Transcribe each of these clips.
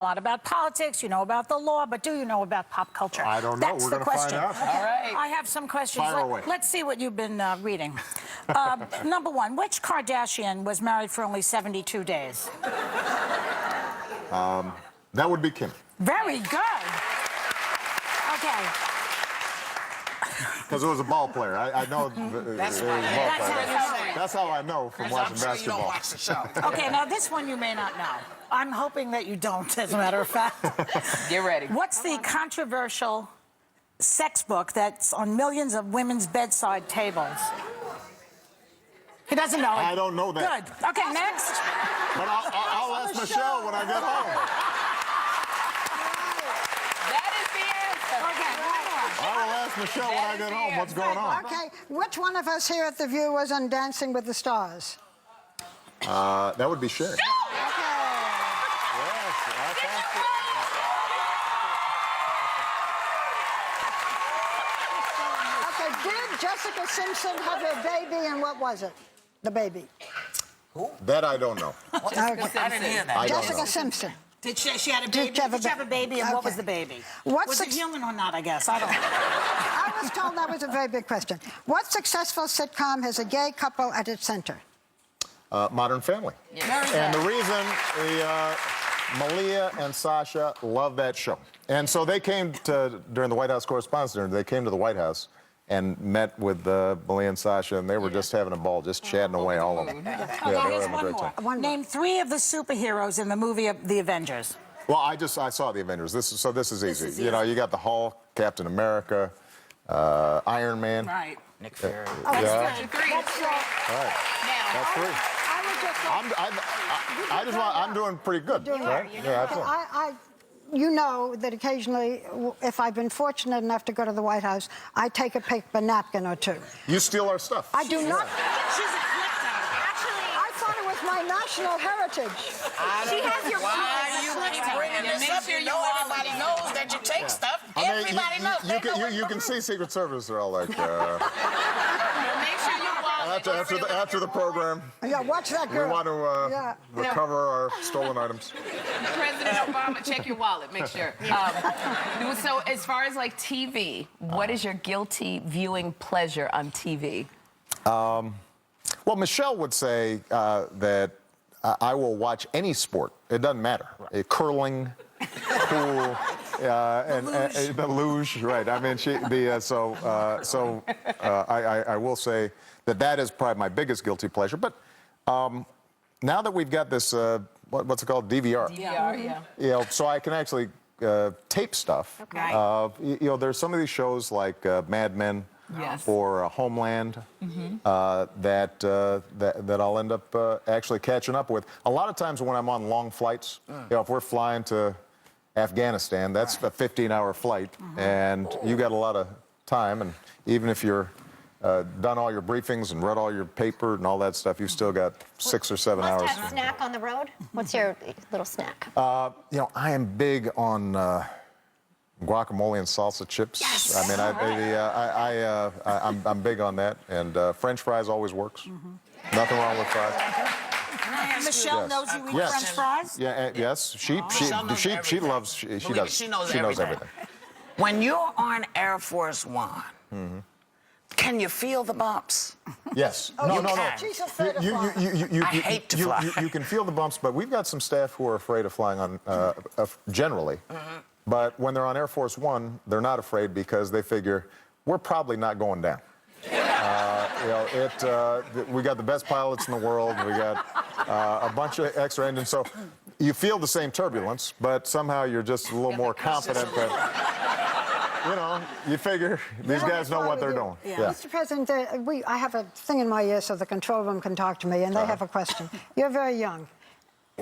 a lot about politics, you know about the law, but do you know about pop culture? I don't know. That's We're the going to find question. out. Okay. All right. I have some questions. Fire away. Let's see what you've been reading. Number one, which Kardashian was married for only 72 days? That would be Kim. Very good. Okay. Because it was a ball player. I know That's it was a why. ball That's player. how you know. That's how I know from I'm watching sure you don't basketball. watch the show. Okay, now this one you may not know. I'm hoping that you don't, as a matter of fact. Get ready. What's the controversial sex book that's on millions of women's bedside tables? He doesn't know it. I don't know that. Good. Okay, next. But I'll ask Michelle when I get home. That is the answer. Okay, I will ask Michelle when I get home what's going on. Okay, which one of us here at The View was on Dancing with the Stars? That would be Sherry. Okay. Yes, I thought Okay, did Jessica Simpson have a baby, and what was it? The baby. so. That I don't know. Okay. I didn't hear that. I don't Jessica know. Simpson. Did she had a Did baby? she have a Did she have a baby, and what Okay. was the baby? What Was it suc- human or not, I guess? I don't know. I was told that was a very big question. What successful sitcom has a gay couple at its center? Modern Family. And the reason Malia and Sasha love that show. And so they came to, during the White House Correspondents' Dinner, they came to the White House and met with Malia and Sasha, and they were just having a ball, just chatting away, all of them. Yeah, they were Here's having a one great more. time. Name 3 of the superheroes in the movie of The Avengers. Well, I saw the Avengers. This is easy. is You know, you got the Hulk, Captain America, Iron Man. Right. Nick Fury. Yeah. That's All right. That's 3. I would just I'm doing pretty good, right? Yeah, absolutely. You know that occasionally, if I've been fortunate enough to go to the White House, I take a paper napkin or 2. You steal our stuff. I do not. She's a klepto. I thought it was my national heritage. She has your why you keep bringing this up? You know everybody knows that you take stuff. I mean, Everybody knows. They know you can see Secret Service are all like, Make sure you after the program, Yeah, watch that we girl. want to Yeah. recover our stolen items. President Obama, check your wallet, make sure. So as far as like TV, what is your guilty viewing pleasure on TV? Well, Michelle would say that I will watch any sport. It doesn't matter. Curling, pool, and the luge. Right. I mean, I will say that is probably my biggest guilty pleasure. But now that we've got this, what's it called, DVR? DVR, yeah. You know, so I can actually tape stuff. Okay. You know, there's some of these shows like Mad Men. Yes. Or Homeland that I'll end up actually catching up with. A lot of times when I'm on long flights, you know, if we're flying to Afghanistan, that's a 15-hour flight, and you got a lot of time, and even if you're done all your briefings and read all your paper and all that stuff, you've still got 6 or 7 hours. What's that snack on the road? What's your little snack? You know, I am big on guacamole and salsa chips. Yes. I mean, I'm big on that, and French fries always works. Nothing wrong with fries. Michelle Yes. knows you eat Yes. French fries? Yeah, yes. She knows everything. When you're on Air Force One, can you feel the bumps? Yes. you No. can. She's afraid of flying. I hate to fly. You can feel the bumps, but we've got some staff who are afraid of flying on generally. But when they're on Air Force One, they're not afraid because they figure we're probably not going down. You know, we got the best pilots in the world. We got a bunch of extra engines, so you feel the same turbulence, but somehow you're just a little more confident that, you know, you figure these guys know what they're doing. Yeah. Mr. President, I have a thing in my ear so the control room can talk to me, and they have a question. You're very young.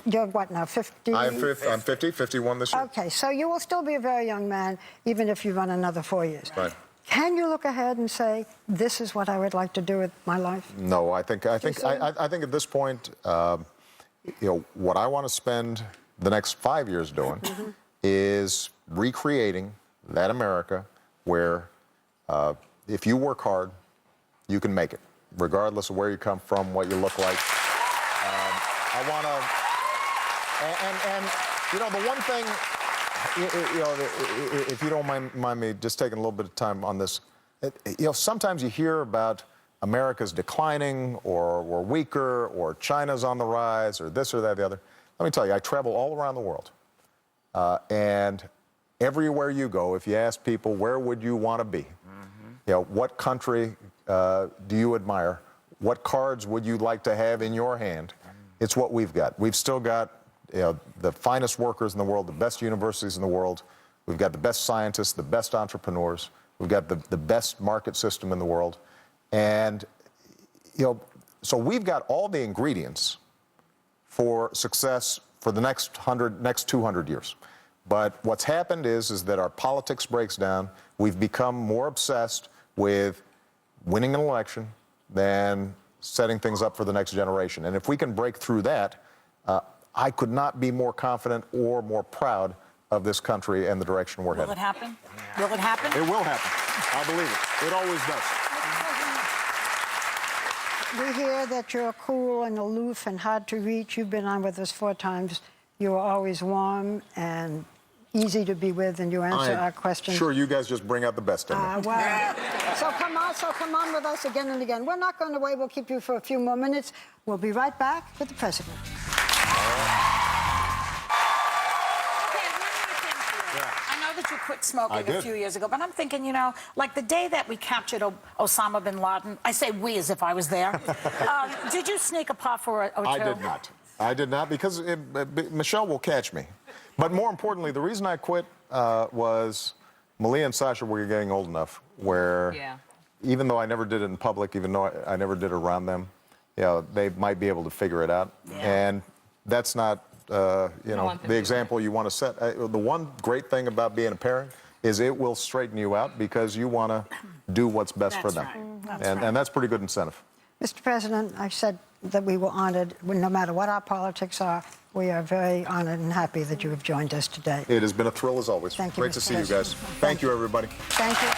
You're what now, 50? I'm 50, 51 this year. Okay, so you will still be a very young man, even if you run another 4 years. Right. Can you look ahead and say, this is what I would like to do with my life? No, I think at this point, you know, what I want to spend the next 5 years doing is recreating that America where if you work hard, you can make it, regardless of where you come from, what you look like. I want to, You know, the one thing, you know, if you don't mind me just taking a little bit of time on this, you know, sometimes you hear about America's declining or we're weaker or China's on the rise or this or that or the other. Let me tell you, I travel all around the world. And everywhere you go, if you ask people, where would you want to be? You know, what country do you admire? What cards would you like to have in your hand? It's what we've got. We've still got, you know, the finest workers in the world, the best universities in the world. We've got the best scientists, the best entrepreneurs. We've got the best market system in the world. And, you know, so we've got all the ingredients for success for the next 200 years. But what's happened is that our politics breaks down. We've become more obsessed with winning an election than setting things up for the next generation. And if we can break through that, I could not be more confident or more proud of this country and the direction we're Will headed. it happen? Will it happen? It will happen. I believe it. It always does. We hear that you're cool and aloof and hard to reach. You've been on with us 4 times. You're always warm and easy to be with, and you answer our questions. Sure, you guys just bring out the best in me. Well, so come on with us again and again. We're not going away. We'll keep you for a few more minutes. We'll be right back with the president. I know that you quit smoking I a did. few years ago, but I'm thinking, you know, like the day that we captured Osama bin Laden, I say we as if I was there. Did you sneak a puff or two? I did not. I did not because Michelle will catch me. But more importantly, the reason I quit was Malia and Sasha were getting old enough where even though I never did it in public, even though I never did it around them, you know, they might be able to figure it out. And that's not, you know, the example you want to set. The one great thing about being a parent is it will straighten you out because you want to do what's best for them. Right. And that's pretty good incentive. Mr. President, I said that we were honored. No matter what our politics are, we are very honored and happy that you have joined us today. It has been a thrill as always. Thank you, Great to Mr. see you President. guys. Thank you, everybody. Thank you.